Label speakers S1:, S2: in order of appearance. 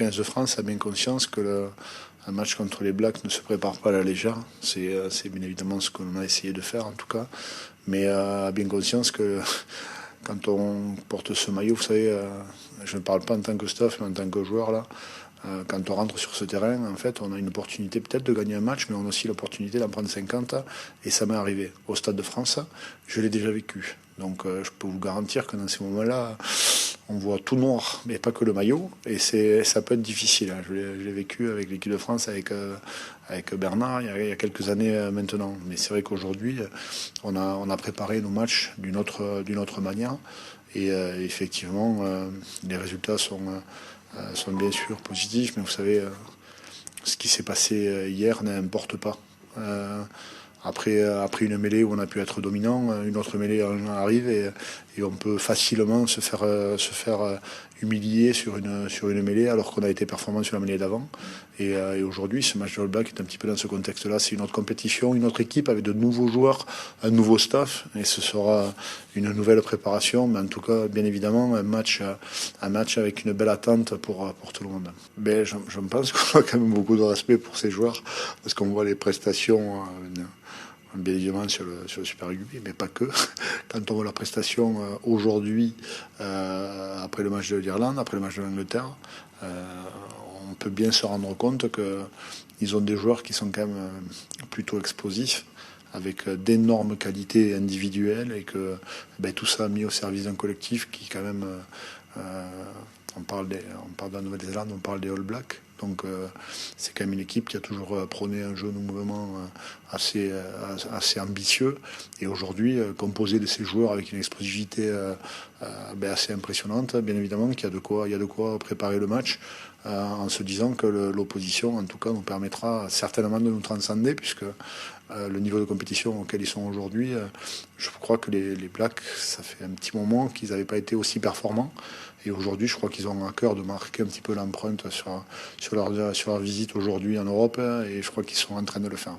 S1: 15 de France a bien conscience que un match contre les Blacks ne se prépare pas à la légère. C'est bien évidemment ce qu'on a essayé de faire en tout cas. Mais a bien conscience que quand on porte ce maillot, vous savez, je ne parle pas en tant que staff, mais en tant que joueur là. Quand on rentre sur ce terrain, en fait, on a une opportunité peut-être de gagner un match, mais on a aussi l'opportunité d'en prendre 50. Et ça m'est arrivé au Stade de France. Je l'ai déjà vécu. Donc je peux vous garantir que dans ces moments-là, on voit tout noir, mais pas que le maillot. Et ça peut être difficile. Je l'ai vécu avec l'équipe de France, avec Bernard, il y a quelques années maintenant. Mais c'est vrai qu'aujourd'hui, on a préparé nos matchs d'une autre manière. Et effectivement, les résultats sont bien sûr positifs, mais vous savez, ce qui s'est passé hier n'importe pas. Après une mêlée où on a pu être dominant, une autre mêlée arrive et on peut facilement se faire humilier sur une mêlée alors qu'on a été performant sur la mêlée d'avant. Et aujourd'hui, ce match de All Black est un petit peu dans ce contexte-là. C'est une autre compétition, une autre équipe avec de nouveaux joueurs, un nouveau staff, et ce sera une nouvelle préparation. Mais en tout cas, bien évidemment, un match avec une belle attente pour tout le monde. Mais je pense qu'on a quand même beaucoup de respect pour ces joueurs parce qu'on voit les prestations. Bien évidemment sur le Super Rugby, mais pas que. Quand on voit la prestation aujourd'hui, après le match de l'Irlande, après le match de l'Angleterre, on peut bien se rendre compte qu'ils ont des joueurs qui sont quand même plutôt explosifs, avec d'énormes qualités individuelles, et que tout ça mis au service d'un collectif qui quand même... on parle de la Nouvelle-Zélande, on parle des All Blacks. Donc c'est quand même une équipe qui a toujours prôné un jeu de mouvement assez ambitieux. Et aujourd'hui, composé de ces joueurs avec une explosivité assez impressionnante, bien évidemment qu'il y a de quoi préparer le match en se disant que l'opposition, en tout cas, nous permettra certainement de nous transcender, puisque le niveau de compétition auquel ils sont aujourd'hui, je crois que les Blacks, ça fait un petit moment qu'ils n'avaient pas été aussi performants. Et aujourd'hui, je crois qu'ils ont à cœur de marquer un petit peu l'empreinte sur leur visite aujourd'hui en Europe, et je crois qu'ils sont en train de le faire.